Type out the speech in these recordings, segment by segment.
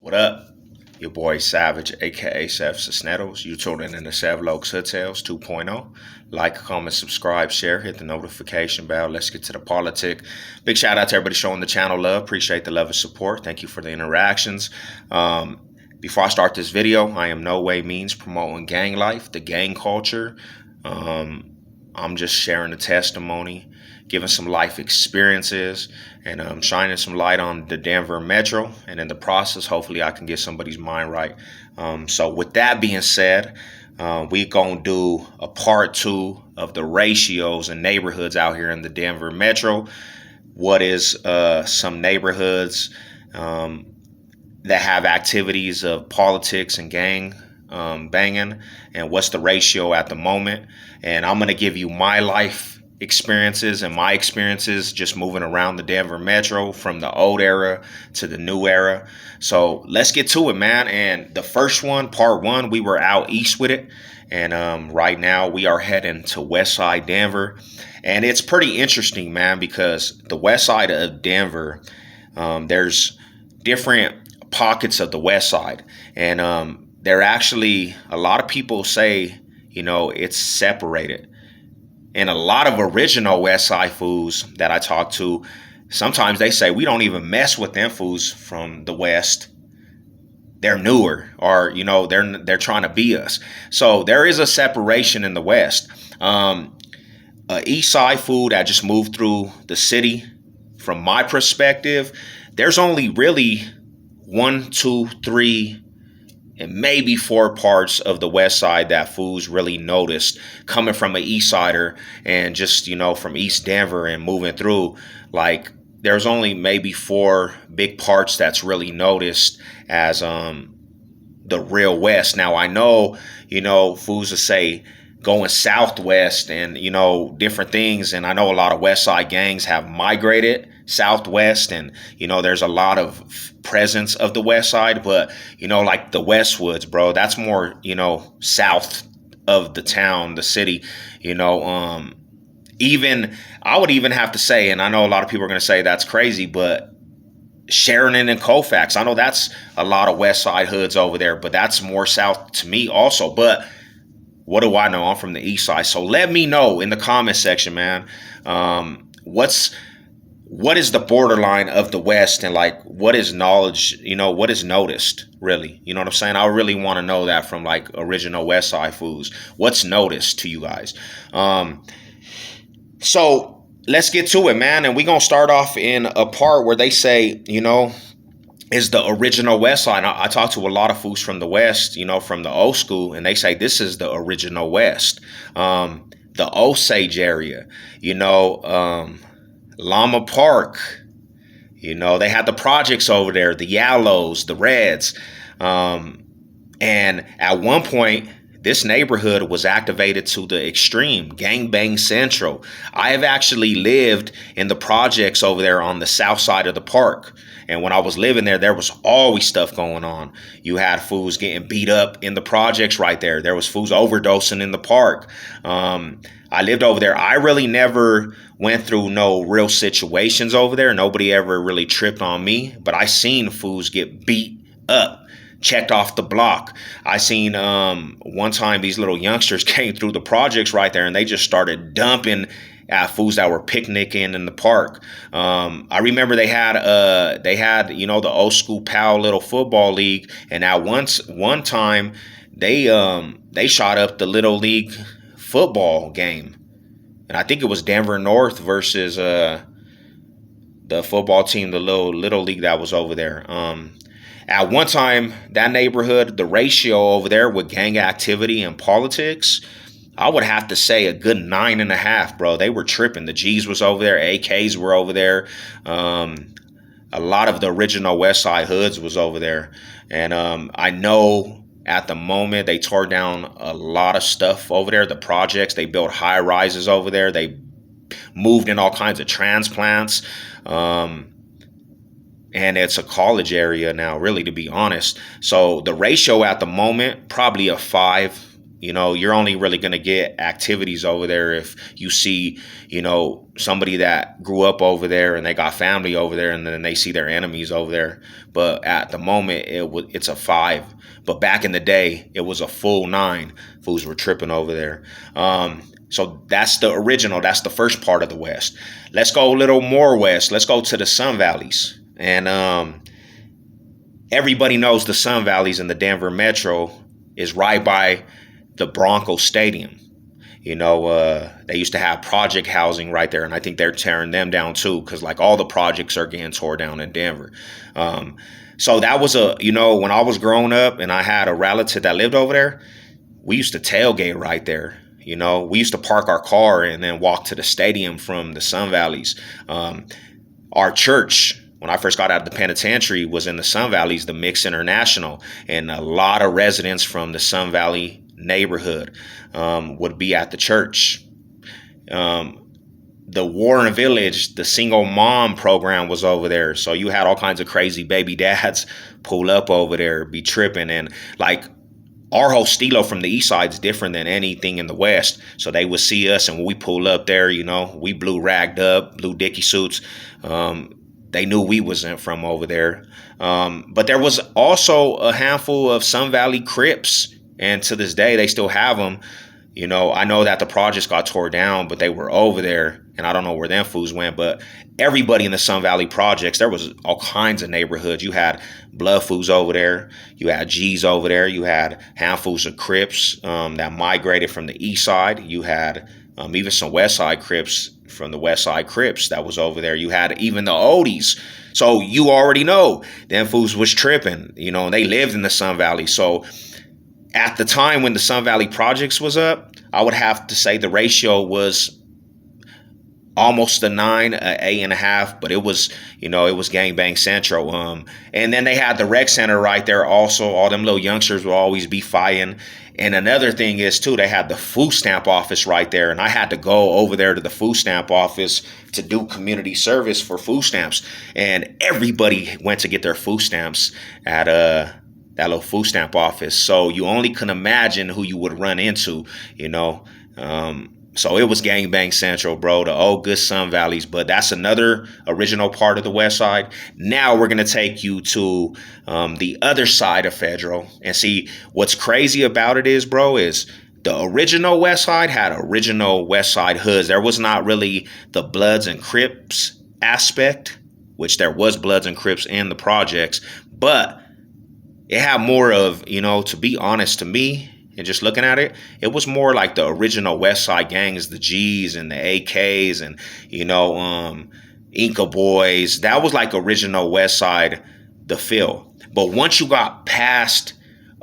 What up? Your boy Savage, aka Sev Cisneros. You tuning in to Sev Lokes Hood Tales 2.0. Like, comment, subscribe, share, hit the notification bell. Let's get to the politic. Big shout out to everybody showing the channel love. Appreciate the love and support. Thank you for the interactions. Before I start this video, I am no way means promoting gang life, the gang culture. I'm just sharing the testimony, giving some life experiences, and shining some light on the Denver Metro. And in the process, hopefully I can get somebody's mind right. So with that being said, we gonna do a part 2 of the ratios and neighborhoods out here in the Denver Metro. What is some neighborhoods that have activities of politics and gang banging, and what's the ratio at the moment? And I'm going to give you my life experiences and my experiences just moving around the Denver Metro from the old era to the new era. So let's get to it, man. And the first one, part 1, we were out east with it. And right now we are heading to West Side Denver. And it's pretty interesting, man, because the West Side of Denver, there's different pockets of the West Side. And they're actually, a lot of people say, you know, it's separated. And a lot of original West Side fools that I talk to, sometimes they say we don't even mess with them fools from the West. They're newer, or you know, they're trying to be us. So there is a separation in the West. East Side food that just moved through the city, from my perspective, there's only really 1, 2, 3, and maybe 4 parts of the West Side that fools really noticed coming from an East Sider, and just, you know, from East Denver and moving through. Like, there's only maybe 4 big parts that's really noticed as the real West. Now, I know, you know, fools will say going southwest and, you know, different things. And I know a lot of West Side gangs have migrated southwest, and, you know, there's a lot of presence of the West Side. But, you know, like the Westwoods, bro, that's more, you know, south of the town, the city, you know. Even, I would even have to say, and I know a lot of people are going to say that's crazy, but Sheridan and Colfax, I know that's a lot of West Side hoods over there, but that's more south to me also. But what do I know? I'm from the East Side. So let me know in the comment section, man. What is the borderline of the West, and like, what is knowledge, you know, what is noticed, really? You know what I'm saying? I really want to know that from like original West Side foods. What's noticed to you guys? So let's get to it, man. And we're going to start off in a part where they say, you know, is the original West Side. I talk to a lot of fools from the West, you know, from the old school, and they say this is the original West. The Osage area, you know, Llama Park, you know, they had the projects over there, the Yellows, the Reds. And at one point, this neighborhood was activated to the extreme, gangbang central. I have actually lived in the projects over there on the south side of the park. And when I was living there, there was always stuff going on. You had fools getting beat up in the projects right there. There was fools overdosing in the park. I lived over there. I really never went through no real situations over there. Nobody ever really tripped on me. But I seen fools get beat up, checked off the block. I seen one time these little youngsters came through the projects right there, and they just started dumping at fools that were picnicking in the park. I remember they had you know, the old school PAL little football league, and at one time they shot up the little league football game, and I think it was Denver North versus the football team, the little league that was over there. At one time, that neighborhood, the ratio over there with gang activity and politics, I would have to say a good 9.5, bro. They were tripping. The G's was over there. AKs were over there. A lot of the original West Side hoods was over there. And I know at the moment they tore down a lot of stuff over there. The projects, they built high rises over there. They moved in all kinds of transplants. And it's a college area now, really, to be honest. So the ratio at the moment, probably a 5 You're only really going to get activities over there if you see, somebody that grew up over there and they got family over there, and then they see their enemies over there. But at the moment, it's a 5. But back in the day, it was a full 9. Fools were tripping over there. So that's the original. That's the first part of the West. Let's go a little more west. Let's go to the Sun Valleys. And everybody knows the Sun Valleys in the Denver Metro is right by the Broncos Stadium. They used to have project housing right there, and I think they're tearing them down too, because like all the projects are getting tore down in Denver. So that was when I was growing up and I had a relative that lived over there, we used to tailgate right there. We used to park our car and then walk to the stadium from the Sun Valleys. Our church, when I first got out of the penitentiary, was in the Sun Valleys, the Mix International, and a lot of residents from the Sun Valley neighborhood would be at the church. The Warren Village, the single mom program was over there. So you had all kinds of crazy baby dads pull up over there, be tripping. And like our whole stilo from the east side is different than anything in the west. So they would see us, and when we pull up there, we blue ragged up, blue dicky suits. They knew we wasn't from over there. But there was also a handful of Sun Valley Crips. And to this day, they still have them. I know that the projects got tore down, but they were over there. And I don't know where them fools went. But everybody in the Sun Valley projects, there was all kinds of neighborhoods. You had Blood fools over there. You had G's over there. You had handfuls of Crips that migrated from the east side. You had even some west side Crips from the west side Crips that was over there. You had even the oldies. So you already know them fools was tripping. And they lived in the Sun Valley. So at the time when the Sun Valley Projects was up, I would have to say the ratio was almost a 9, a 8.5, but it was gangbang central. And then they had the rec center right there also. All them little youngsters would always be fighting. And another thing is too, they had the food stamp office right there, and I had to go over there to the food stamp office to do community service for food stamps. And everybody went to get their food stamps at that little food stamp office. So you only can imagine who you would run into, So it was gangbang central, bro, the old good Sun Valleys. But that's another original part of the west side. Now we're going to take you to the other side of Federal. And see, what's crazy about it is, bro, is the original west side had original west side hoods. There was not really the Bloods and Crips aspect, which there was Bloods and Crips in the projects. But it had more of, to be honest, to me, and just looking at it, it was more like the original West Side gangs, the G's and the AKs and, Inca Boys. That was like original West Side, the feel. But once you got past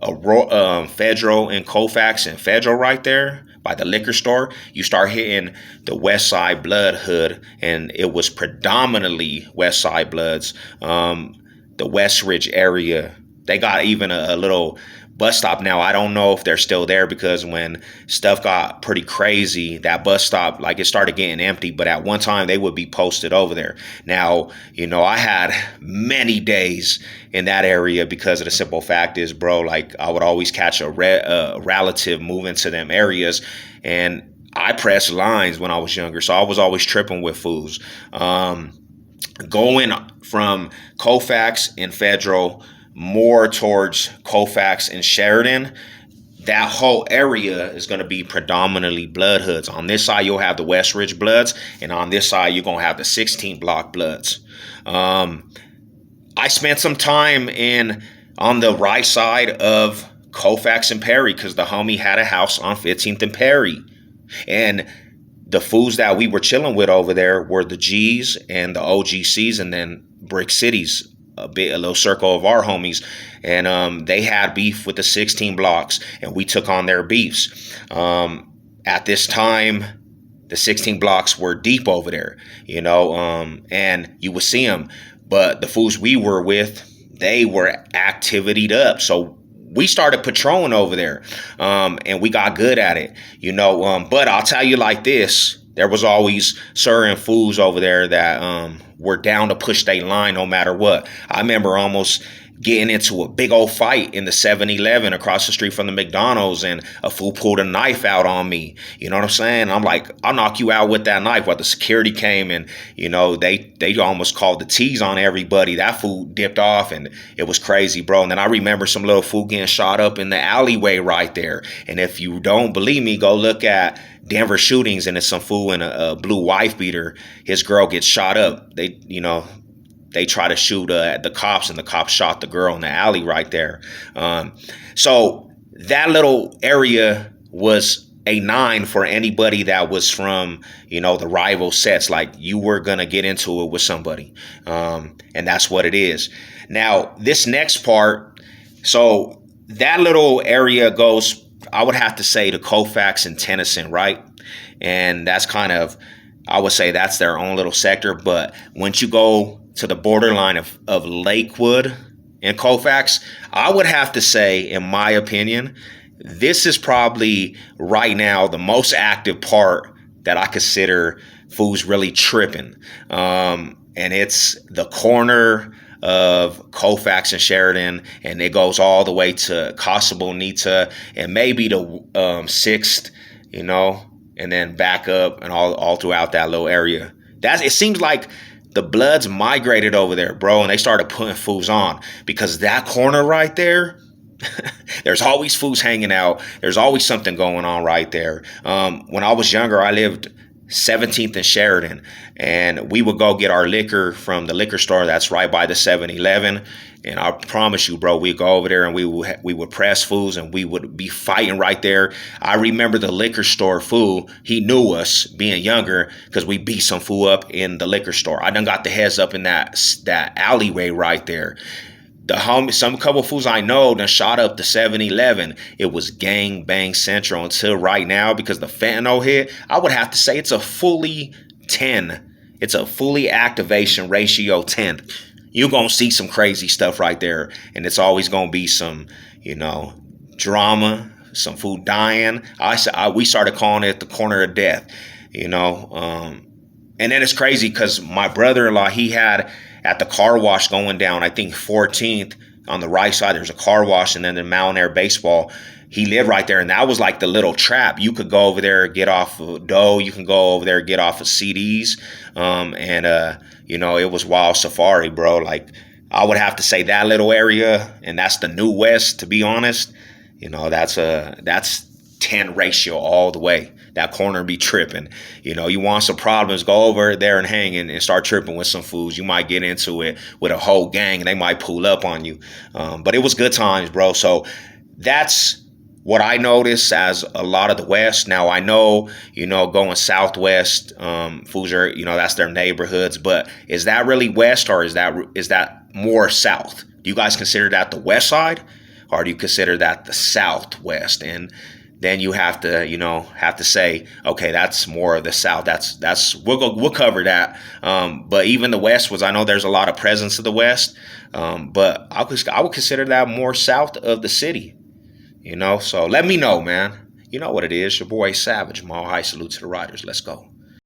Federal and Colfax and Federal right there by the liquor store, you start hitting the West Side Blood hood, and it was predominantly West Side Bloods. The West Ridge area, they got even a little bus stop now. I don't know if they're still there, because when stuff got pretty crazy, that bus stop, like, it started getting empty. But at one time, they would be posted over there. Now, I had many days in that area, because of the simple fact is, bro, like, I would always catch a relative moving to them areas, and I pressed lines when I was younger, so I was always tripping with fools. Going from Colfax and Federal more towards Colfax and Sheridan, that whole area is going to be predominantly Blood hoods. On this side, you'll have the West Ridge Bloods, and on this side, you're going to have the 16 block Bloods. I spent some time on the right side of Colfax and Perry, because the homie had a house on 15th and Perry. And the fools that we were chilling with over there were the G's and the OGCs, and then Brick Cities, a little circle of our homies. And they had beef with the 16 blocks, and we took on their beefs. At this time, the 16 blocks were deep over there, and you would see them. But the fools we were with, they were activitied up. So we started patrolling over there, and we got good at it, But I'll tell you like this, there was always certain fools over there that were down to push their line no matter what. I remember almost getting into a big old fight in the 7-Eleven across the street from the McDonald's, and a fool pulled a knife out on me. You know what I'm saying? I'm like, I'll knock you out with that knife. While the security came, and they almost called the T's on everybody. That fool dipped off, and it was crazy, bro. And then I remember some little fool getting shot up in the alleyway right there. And if you don't believe me, go look at Denver shootings, and it's some fool in a blue wife beater. His girl gets shot up. They try to shoot at the cops, and the cops shot the girl in the alley right there. So that little area was a 9 for anybody that was from, the rival sets. Like, you were going to get into it with somebody. And that's what it is. Now, this next part, so that little area goes, I would have to say, to Colfax and Tennyson, right? And that's kind of, I would say that's their own little sector. But once you go to the borderline of Lakewood and Colfax, I would have to say, in my opinion, this is probably right now the most active part that I consider fools really tripping. And it's the corner of Colfax and Sheridan, and it goes all the way to Casa Bonita and maybe the 6th, and then back up and all throughout that little area. It seems like the Bloods migrated over there, bro, and they started putting fools on, because that corner right there, there's always fools hanging out. There's always something going on right there. When I was younger, I lived 17th and Sheridan, and we would go get our liquor from the liquor store that's right by the 7-Eleven. And I promise you, bro, we'd go over there and we would press fools, and we would be fighting right there. I remember the liquor store fool, he knew us being younger, because we beat some fool up in the liquor store. I done got the heads up in that alleyway right there. Some couple fools I know done shot up the 7-Eleven. It was gang bang central until right now, because the fentanyl hit. I would have to say it's a fully 10. It's a fully activation ratio 10. You're going to see some crazy stuff right there. And it's always going to be some, drama, some fool dying. We started calling it the corner of death, And then it's crazy, because my brother-in-law, he had at the car wash going down, I think 14th on the right side, there's a car wash, and then the Mountain Air Baseball. He lived right there, and that was like the little trap. You could go over there, get off of dough. You can go over there, get off of CDs. It was wild safari, bro. Like, I would have to say that little area, and that's the New West, to be honest. That's 10 ratio all the way. That corner be tripping. You want some problems, go over there and hang and start tripping with some fools. You might get into it with a whole gang, and they might pull up on you. But it was good times, bro. So that's what I noticed as a lot of the West. Now, I know, going southwest, fools are, that's their neighborhoods. But is that really west, or is that more south? Do you guys consider that the west side, or do you consider that the southwest? And then you have to say, okay, that's more of the south. We'll cover that. But even the west I know there's a lot of presence of the west. But I would consider that more south of the city. So let me know, man. You know what it is. Your boy Savage. Mile high salute to the riders. Let's go.